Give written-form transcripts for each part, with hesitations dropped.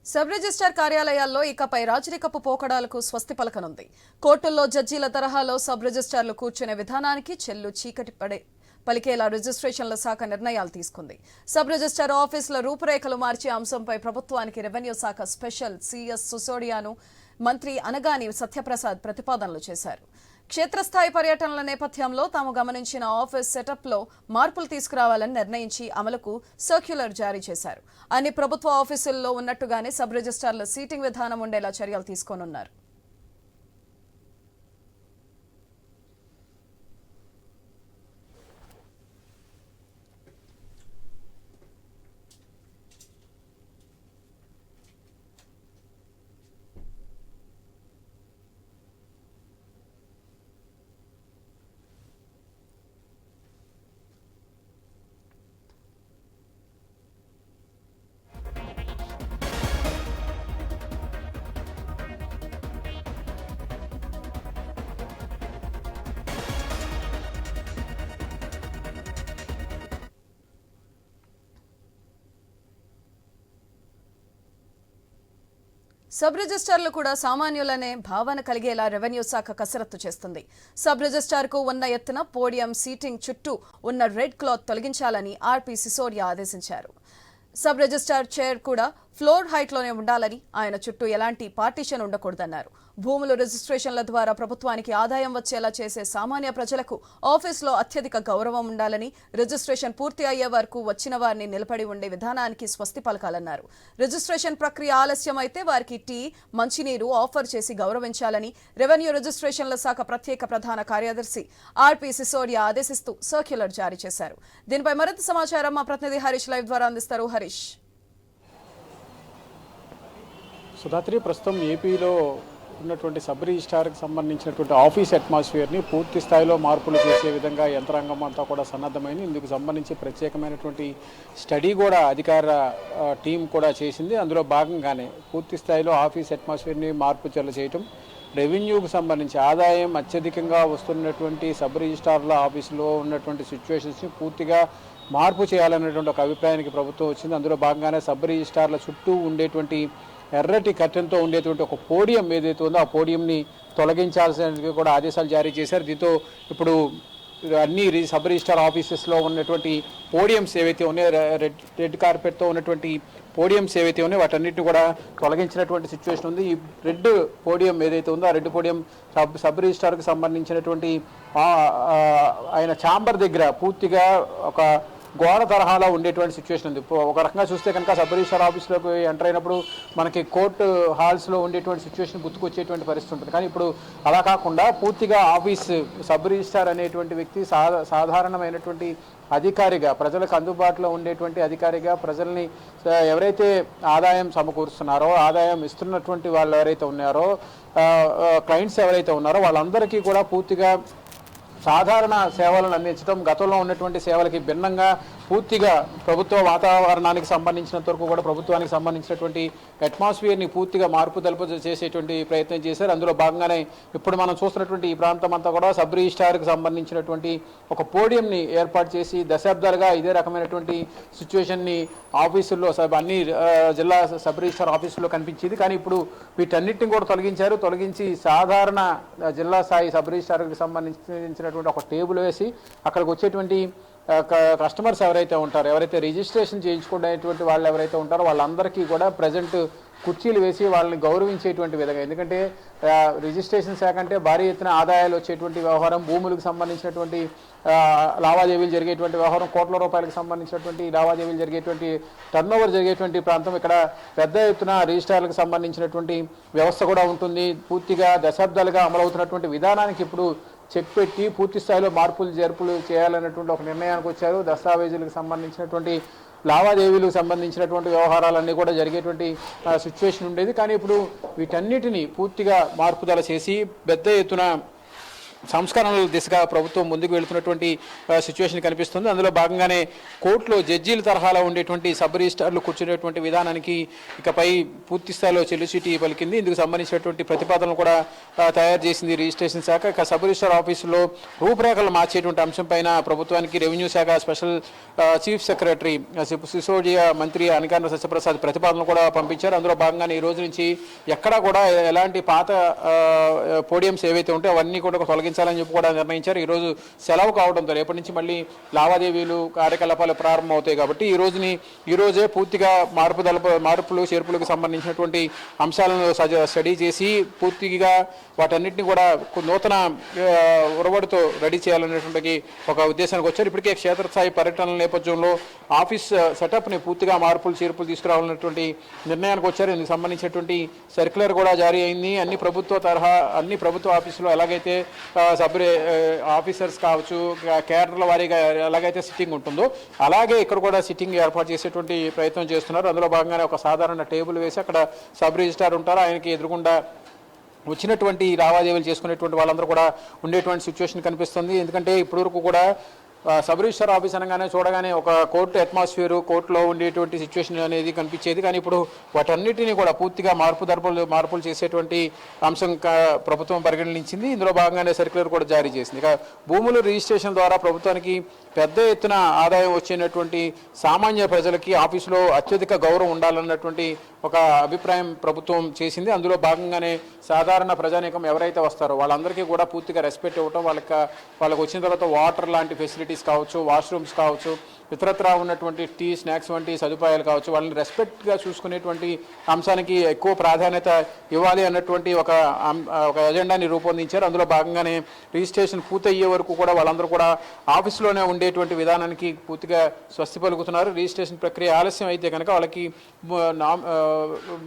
Sub registrar కార్యాలయాల్లో ఇకపై రాజరికపు పోకడాలకు స్వస్తి పలకనుంది. కోర్టుల్లో జడ్జీల తరహాలో సబ్ రిజిస్టార్లు కూర్చునే విధానానికి చెల్లు చీకటి పలికేలా రిజిస్ట్రేషన్ల శాఖ నిర్ణయాలు తీసుకుంది. సబ్ రిజిస్టార్ ఆఫీసుల రూపురేఖలు మార్చే అంశంపై ప్రభుత్వానికి రెవెన్యూ శాఖ స్పెషల్ సిఎస్ సిసోడియాను మంత్రి అనగాని సత్యప్రసాద్ ప్రతిపాదనలు చేశారు. క్షేత్రస్థాయి పర్యటనల నేపథ్యంలో తాము గమనించిన ఆఫీస్ సెటప్లో మార్పులు తీసుకురావాలని నిర్ణయించి అమలుకు సర్క్యులర్ జారీ చేశారు. అన్ని ప్రభుత్వ ఆఫీసుల్లో ఉన్నట్టుగానే సబ్ రిజిస్టార్ల సీటింగ్ విధానం ఉండేలా చర్యలు తీసుకోనున్నారు. సబ్ రిజిస్టార్లు కూడా సామాన్యులనే భావన కలిగేలా రెవెన్యూ శాఖ కసరత్తు చేస్తుంది. సబ్ రిజిస్టార్కు ఉన్న ఎత్తున పోడియం సీటింగ్ చుట్టూ ఉన్న రెడ్ క్లాత్ తొలగించాలని ఆర్పీ సిసోడియా ఆదేశించారు. సబ్ రిజిస్టార్ చైర్ కూడా ఫ్లోర్ హైట్లోనే ఉండాలని, ఆయన చుట్టూ ఎలాంటి పార్టీషన్ ఉండకూడదన్నారు. భూములు రిజిస్ట్రేషన్ల ద్వారా ప్రభుత్వానికి ఆదాయం వచ్చేలా చేసే సామాన్య ప్రజలకు ఆఫీసులో అత్యధిక గౌరవం ఉండాలని, రిజిస్ట్రేషన్ పూర్తి అయ్యే వరకు వచ్చిన వారిని నిలబడి ఉండే విధానానికి స్వస్తి పలకాలన్నారు. రిజిస్ట్రేషన్ ప్రక్రియ ఆలస్యం అయితే వారికి టీ, మంచినీరు ఆఫర్ చేసి గౌరవించాలని రెవెన్యూ రిజిస్ట్రేషన్ల శాఖ ప్రత్యేక ప్రధాన కార్యదర్శి ఆర్పీ సిసోడియా ఆదేశిస్తూ సర్క్యులర్ జారీ చేశారు. దీనిపై మరింత సమాచారం మా ప్రతినిధి హరీష్ లైవ్ ద్వారా అందిస్తారు. హరీష్. సుధాత్రి, ప్రస్తుతం ఏపీలో ఉన్నటువంటి సబ్ రిజిస్టార్కి సంబంధించినటువంటి ఆఫీస్ అట్మాస్ఫియర్ని పూర్తి స్థాయిలో మార్పులు చేసే విధంగా యంత్రాంగం అంతా కూడా సన్నద్ధమైంది. ఇందుకు సంబంధించి ప్రత్యేకమైనటువంటి స్టడీ కూడా అధికార టీం కూడా చేసింది. అందులో భాగంగానే పూర్తి స్థాయిలో ఆఫీస్ అట్మాస్ఫియర్ని మార్పు చేయటం, రెవెన్యూకి సంబంధించి ఆదాయం అత్యధికంగా వస్తున్నటువంటి సబ్ రిజిస్టార్ల ఆఫీసులో ఉన్నటువంటి సిచ్యువేషన్స్ని పూర్తిగా మార్పు చేయాలనేటువంటి ఒక అభిప్రాయానికి ప్రభుత్వం వచ్చింది. అందులో భాగంగానే సబ్ రిజిస్టార్ల చుట్టూ ఉండేటువంటి ఎర్రటి కర్టెన్తో ఉండేటువంటి ఒక పోడియం ఏదైతే ఉందో ఆ పోడియంని తొలగించాల్సిన కూడా ఆదేశాలు జారీ చేశారు. దీంతో ఇప్పుడు అన్ని సబ్ రిజిస్టార్ ఆఫీసెస్లో ఉన్నటువంటి పోడియంస్ ఏవైతే ఉన్నాయో, రెడ్ కార్పెట్తో ఉన్నటువంటి పోడియంస్ ఏవైతే ఉన్నాయో వాటన్నిటిని కూడా తొలగించినటువంటి సిచ్యువేషన్ ఉంది. ఈ రెడ్ పోడియం ఏదైతే ఉందో ఆ రెడ్ పోడియం సబ్ రిజిస్టార్కి సంబంధించినటువంటి ఆయన ఛాంబర్ దగ్గర పూర్తిగా ఒక గోడ తరహాలో ఉండేటువంటి సిచ్యువేషన్ ఉంది. ఒక రకంగా చూస్తే కనుక సబ్ రిజిస్టార్ ఆఫీస్లోకి ఎంటర్ అయినప్పుడు మనకి కోర్టు హాల్స్లో ఉండేటువంటి సిచ్యువేషన్ గుర్తుకొచ్చేటువంటి పరిస్థితి ఉంటుంది. కానీ ఇప్పుడు అలా కాకుండా పూర్తిగా ఆఫీస్ సబ్ రిజిస్టార్ అనేటువంటి వ్యక్తి సాధారణమైనటువంటి అధికారిగా, ప్రజలకు అందుబాటులో ఉండేటువంటి అధికారిగా, ప్రజల్ని ఎవరైతే ఆదాయం సమకూరుస్తున్నారో, ఆదాయం ఇస్తున్నటువంటి వాళ్ళు ఎవరైతే ఉన్నారో, క్లయింట్స్ ఎవరైతే ఉన్నారో వాళ్ళందరికీ కూడా పూర్తిగా సాధారణ సేవలను అందించడం, గతంలో ఉన్నటువంటి సేవలకి భిన్నంగా పూర్తిగా ప్రభుత్వ వాతావరణానికి సంబంధించినంత వరకు కూడా ప్రభుత్వానికి సంబంధించినటువంటి అట్మాస్ఫియర్ని పూర్తిగా మార్పు చేసేటువంటి ప్రయత్నం చేశారు. అందులో భాగంగానే ఇప్పుడు మనం చూస్తున్నటువంటి ఈ ప్రాంతం అంతా కూడా సబ్ రిజిస్టార్కి సంబంధించినటువంటి ఒక పోడియంని ఏర్పాటు చేసి దశాబ్దాలుగా ఇదే రకమైనటువంటి సిచ్యువేషన్ని ఆఫీసుల్లో అన్ని జిల్లా సబ్ రిజిస్టార్ ఆఫీసుల్లో కనిపించింది. కానీ ఇప్పుడు వీటన్నిటిని కూడా తొలగించి సాధారణ జిల్లా స్థాయి సబ్ రిజిస్టార్కి సంబంధించినటువంటి ఒక టేబుల్ వేసి అక్కడికి వచ్చేటువంటి కస్టమర్స్ ఎవరైతే ఉంటారో, ఎవరైతే రిజిస్ట్రేషన్ చేయించుకునేటువంటి వాళ్ళు ఎవరైతే ఉంటారో వాళ్ళందరికీ కూడా ప్రజెంట్ కుర్చీలు వేసి వాళ్ళని గౌరవించేటువంటి విధంగా, ఎందుకంటే రిజిస్ట్రేషన్ శాఖ అంటే భారీ ఎత్తున ఆదాయాలు వచ్చేటువంటి వ్యవహారం, భూములకు సంబంధించినటువంటి లావాదేవీలు జరిగేటువంటి వ్యవహారం, కోట్ల రూపాయలకు సంబంధించినటువంటి లావాదేవీలు జరిగేటువంటి టర్నోవర్ జరిగేటువంటి ప్రాంతం. ఇక్కడ పెద్ద ఎత్తున రిజిస్టార్లకు సంబంధించినటువంటి వ్యవస్థ కూడా ఉంటుంది. పూర్తిగా దశాబ్దాలుగా అమలవుతున్నటువంటి విధానానికి ఇప్పుడు చెక్ పెట్టి పూర్తి స్థాయిలో జరుపులు చేయాలన్నటువంటి ఒక నిర్ణయానికి వచ్చారు. దస్తావేజులకు సంబంధించినటువంటి లావాదేవీలకు సంబంధించినటువంటి వ్యవహారాలన్నీ కూడా జరిగేటువంటి సిచ్యువేషన్ ఉండేది. కానీ ఇప్పుడు వీటన్నిటినీ పూర్తిగా మార్పుదల చేసి పెద్ద ఎత్తున సంస్కరణల దిశగా ప్రభుత్వం ముందుకు వెళుతున్నటువంటి సిచ్యువేషన్ కనిపిస్తుంది. అందులో భాగంగానే కోర్టులో జడ్జీల తరహాలో ఉండేటువంటి సబ్ రిజిస్టార్లు కూర్చునేటువంటి విధానానికి ఇకపై పూర్తి స్థాయిలో చెల్లుచీటీ పలికింది. ఇందుకు సంబంధించినటువంటి ప్రతిపాదనలు కూడా తయారు చేసింది రిజిస్ట్రేషన్ శాఖ. ఇక సబ్ రిజిస్టార్ ఆఫీసులో రూపురేఖలు మార్చేటువంటి అంశం పైన ప్రభుత్వానికి రెవెన్యూ శాఖ స్పెషల్ చీఫ్ సెక్రటరీ సిసోడియా మంత్రి అనగాన సత్యప్రసాద్ ప్రతిపాదనలు కూడా పంపించారు. అందులో భాగంగానే ఈ రోజు నుంచి ఎక్కడా కూడా ఎలాంటి పాత పోడియంస్ ఏవైతే ఉంటాయో అవన్నీ కూడా తొలగించాలని చెప్పి కూడా నిర్ణయించారు. ఈరోజు సెలవు కావడంతో రేపటి నుంచి మళ్ళీ లావాదేవీలు కార్యకలాపాలు ప్రారంభం అవుతాయి కాబట్టి ఈ రోజే పూర్తిగా మార్పులు చేర్పులకు సంబంధించినటువంటి అంశాలను స్టడీ చేసి పూర్తిగా వాటన్నిటిని కూడా నూతన ఉరవడితో రెడీ చేయాలనేటువంటి ఒక ఉద్దేశానికి వచ్చారు. ఇప్పటికే క్షేత్రస్థాయి పర్యటనల నేపథ్యంలో ఆఫీస్ సెటప్ని పూర్తిగా మార్పులు చేర్పులు తీసుకురావాలన్నటువంటి నిర్ణయానికి వచ్చారు. ఇందుకు సంబంధించినటువంటి సర్క్యులర్ కూడా జారీ అయింది. అన్ని ప్రభుత్వ ఆఫీసులో ఎలాగైతే ఆఫీసర్స్ కావచ్చు కేడర్ల వారీగా ఎలాగైతే సిట్టింగ్ ఉంటుందో అలాగే ఇక్కడ కూడా సిట్టింగ్ ఏర్పాటు చేసేటువంటి ప్రయత్నం చేస్తున్నారు. అందులో భాగంగానే ఒక సాధారణ టేబుల్ వేసి అక్కడ సబ్ రిజిస్ట్రార్ ఉంటారు. ఆయనకి ఎదురుగుండా వచ్చినటువంటి లావాదేవీలు చేసుకునేటువంటి వాళ్ళందరూ కూడా ఉండేటువంటి సిచ్యువేషన్ కనిపిస్తుంది. ఎందుకంటే ఇప్పటివరకు కూడా సబ్ రిజిస్టర్ ఆఫీస్ అనగానే చూడగానే ఒక కోర్టు అట్మాస్ఫియర్, కోర్టులో ఉండేటువంటి సిచ్యువేషన్ అనేది కనిపించేది. కానీ ఇప్పుడు వాటన్నిటినీ కూడా పూర్తిగా మార్పులు చేసేటువంటి అంశం ప్రభుత్వం పరిగణించింది. ఇందులో భాగంగానే సర్క్యులర్ కూడా జారీ చేసింది. ఇక భూముల రిజిస్ట్రేషన్ ద్వారా ప్రభుత్వానికి పెద్ద ఎత్తున ఆదాయం వచ్చినటువంటి సామాన్య ప్రజలకి ఆఫీసులో అత్యధిక గౌరవం ఉండాలన్నటువంటి ఒక అభిప్రాయం ప్రభుత్వం చేసింది. అందులో భాగంగానే సాధారణ ప్రజానీకం ఎవరైతే వస్తారో వాళ్ళందరికీ కూడా పూర్తిగా రెస్పెక్ట్ ఇవ్వటం, వాళ్ళకి వచ్చిన తర్వాత వాటర్ లాంటి ఫెసిలిటీస్ కావచ్చు, వాష్రూమ్స్ కావచ్చు, ఇతరత్రా ఉన్నటువంటి టీ స్నాక్స్ వంటి సదుపాయాలు కావచ్చు, వాళ్ళని రెస్పెక్ట్గా చూసుకునేటువంటి అంశానికి ఎక్కువ ప్రాధాన్యత ఇవ్వాలి అన్నటువంటి ఒక ఎజెండాని రూపొందించారు. అందులో భాగంగానే రిజిస్ట్రేషన్ పూర్తయ్యే వరకు కూడా వాళ్ళందరూ కూడా ఆఫీస్లోనే ఉండేటువంటి విధానానికి పూర్తిగా స్వస్తి పలుకుతున్నారు. రిజిస్ట్రేషన్ ప్రక్రియ ఆలస్యం అయితే కనుక వాళ్ళకి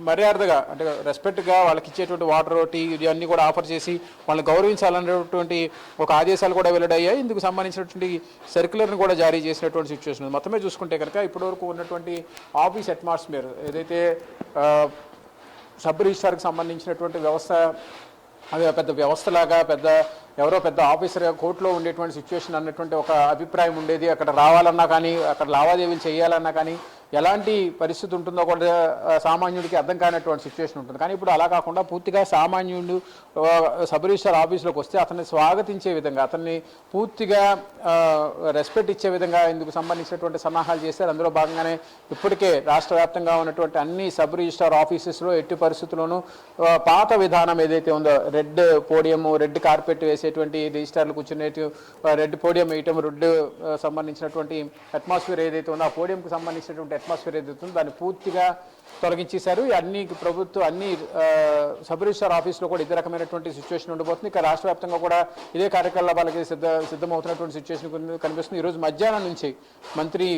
మర్యాదగా అంటే రెస్పెక్ట్గా వాళ్ళకి ఇచ్చేటువంటి వాటర్, టీ ఇవన్నీ కూడా ఆఫర్ చేసి వాళ్ళని గౌరవించాలనేటువంటి ఒక ఆదేశాలు కూడా వెల్లడయ్యాయి. ఇందుకు సంబంధించినటువంటి సర్క్యులర్ని కూడా జారీ చేసినటువంటి సిచ్యువేషన్ మొత్తమే చూసుకుంటే కనుక ఇప్పటివరకు ఉన్నటువంటి ఆఫీస్ అట్మాస్ఫియర్ ఏదైతే సబ్ రిజిస్టార్కి సంబంధించినటువంటి వ్యవస్థ అది పెద్ద వ్యవస్థలాగా ఎవరో పెద్ద ఆఫీసర్ కోర్టులో ఉండేటువంటి సిచ్యువేషన్ అన్నటువంటి ఒక అభిప్రాయం ఉండేది. అక్కడ రావాలన్నా కానీ అక్కడ లావాదేవీలు చేయాలన్నా కానీ ఎలాంటి పరిస్థితి ఉంటుందో కూడా సామాన్యుడికి అర్థం కానటువంటి సిచ్యువేషన్ ఉంటుంది. కానీ ఇప్పుడు అలా కాకుండా పూర్తిగా సామాన్యుడు సబ్ రిజిస్టార్ ఆఫీస్లోకి వస్తే అతన్ని స్వాగతించే విధంగా, అతన్ని పూర్తిగా రెస్పెక్ట్ ఇచ్చే విధంగా ఇందుకు సంబంధించినటువంటి సన్నాహాలు చేశారు. అందులో భాగంగానే ఇప్పటికే రాష్ట్ర వ్యాప్తంగా ఉన్నటువంటి అన్ని సబ్ రిజిస్టార్ ఆఫీసెస్లో ఎట్టి పరిస్థితుల్లోనూ పాత విధానం ఏదైతే ఉందో రెడ్ పోడియం, రెడ్ కార్పెట్ వేసేటువంటి రిజిస్టార్లు కూర్చునేటి రెడ్ పోడియం వేయటం, రెడ్ సంబంధించినటువంటి అట్మాస్ఫియర్ ఏదైతే ఉందో ఆ పోడియంకి సంబంధించినటువంటి అట్మాస్ఫియర్ ఏదైతే ఉందో దాన్ని పూర్తిగా తొలగించేశారు. అన్ని సబ్ రిజిస్టార్ ఆఫీస్లో కూడా ఇదే రకమైనటువంటి సిచ్యువేషన్ ఉండబోతుంది. ఇక రాష్ట్ర వ్యాప్తంగా కూడా ఇదే కార్యకలాపాలకి సిద్ధమవుతున్నటువంటి సిచ్యువేషన్ కనిపిస్తుంది. ఈరోజు మధ్యాహ్నం నుంచి మంత్రి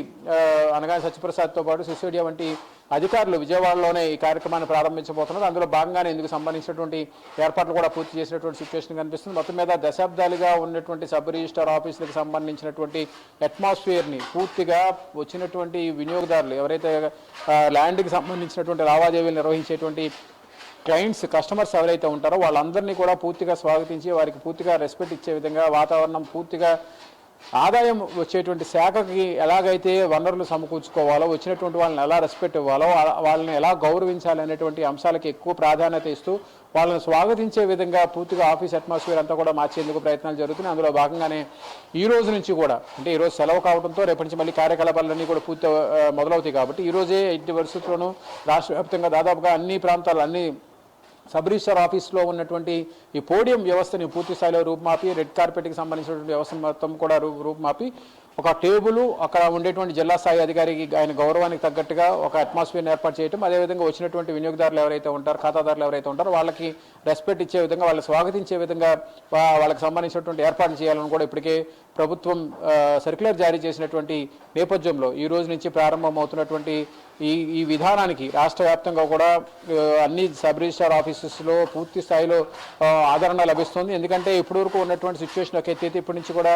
అనగాని సత్యప్రసాద్తో పాటు సిసోడియా వంటి అధికారులు విజయవాడలోనే ఈ కార్యక్రమాన్ని ప్రారంభించబోతున్నారు. అందులో భాగంగానే ఇందుకు సంబంధించినటువంటి ఏర్పాట్లు కూడా పూర్తి చేసినటువంటి సిచ్యువేషన్ కనిపిస్తుంది. మొత్తం మీద దశాబ్దాలుగా ఉన్నటువంటి సబ్ రిజిస్టార్ ఆఫీసులకు సంబంధించినటువంటి అట్మాస్ఫియర్ని పూర్తిగా వచ్చినటువంటి వినియోగదారులు ఎవరైతే ల్యాండ్కి సంబంధించినటువంటి లావాదేవీలు నిర్వహించేటువంటి క్లయింట్స్, కస్టమర్స్ ఎవరైతే ఉంటారో వాళ్ళందరినీ కూడా పూర్తిగా స్వాగతించి వారికి పూర్తిగా రెస్పెక్ట్ ఇచ్చే విధంగా వాతావరణం పూర్తిగా ఆదాయం వచ్చేటువంటి శాఖకి ఎలాగైతే వనరులు సమకూర్చుకోవాలో, వచ్చినటువంటి వాళ్ళని ఎలా రెస్పెక్ట్ ఇవ్వాలో, వాళ్ళని ఎలా గౌరవించాలి అనేటువంటి అంశాలకి ఎక్కువ ప్రాధాన్యత ఇస్తూ వాళ్ళని స్వాగతించే విధంగా పూర్తిగా ఆఫీస్ అట్మాస్ఫియర్ అంతా కూడా మార్చేందుకు ప్రయత్నాలు జరుగుతున్నాయి. అందులో భాగంగానే ఈ రోజు నుంచి కూడా అంటే ఈరోజు సెలవు కావడంతో రేపటి నుంచి మళ్ళీ కార్యకలాపాలన్నీ కూడా పూర్తి మొదలవుతాయి కాబట్టి ఈరోజే ఎట్టి పరిస్థితుల్లోనూ రాష్ట్ర వ్యాప్తంగా దాదాపుగా అన్ని ప్రాంతాలు అన్ని సబ్ రిజిస్టార్ ఆఫీస్లో ఉన్నటువంటి ఈ పోడియం వ్యవస్థని పూర్తి స్థాయిలో రూపుమాపి రెడ్ కార్పెట్కి సంబంధించినటువంటి వ్యవస్థ మొత్తం కూడా రూపుమాపి ఒక టేబుల్, అక్కడ ఉండేటువంటి జిల్లా స్థాయి అధికారికి ఆయన గౌరవానికి తగ్గట్టుగా ఒక అట్మాస్ఫియర్ని ఏర్పాటు చేయడం, అదేవిధంగా వచ్చినటువంటి వినియోగదారులు ఎవరైతే ఉంటారో, ఖాతాదారులు ఎవరైతే ఉంటారో వాళ్ళకి రెస్పెక్ట్ ఇచ్చే విధంగా, వాళ్ళని స్వాగతించే విధంగా వాళ్ళకి సంబంధించినటువంటి ఏర్పాట్లు చేయాలని కూడా ఇప్పటికే ప్రభుత్వం సర్క్యులర్ జారీ చేసినటువంటి నేపథ్యంలో ఈ రోజు నుంచి ప్రారంభమవుతున్నటువంటి ఈ విధానానికి రాష్ట్ర వ్యాప్తంగా కూడా అన్ని సబ్ రిజిస్టార్ ఆఫీసెస్లో పూర్తి స్థాయిలో ఆదరణ లభిస్తుంది. ఎందుకంటే ఇప్పటివరకు ఉన్నటువంటి సిచ్యువేషన్ ఒక ఎత్తైతే ఇప్పటి నుంచి కూడా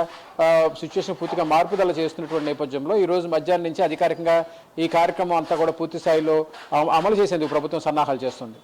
సిచ్యువేషన్ పూర్తిగా మార్పుదల చేస్తున్నటువంటి నేపథ్యంలో ఈరోజు మధ్యాహ్నం నుంచి అధికారికంగా ఈ కార్యక్రమం అంతా కూడా పూర్తి స్థాయిలో అమలు చేసేందుకు ప్రభుత్వం సన్నాహాలు చేస్తుంది.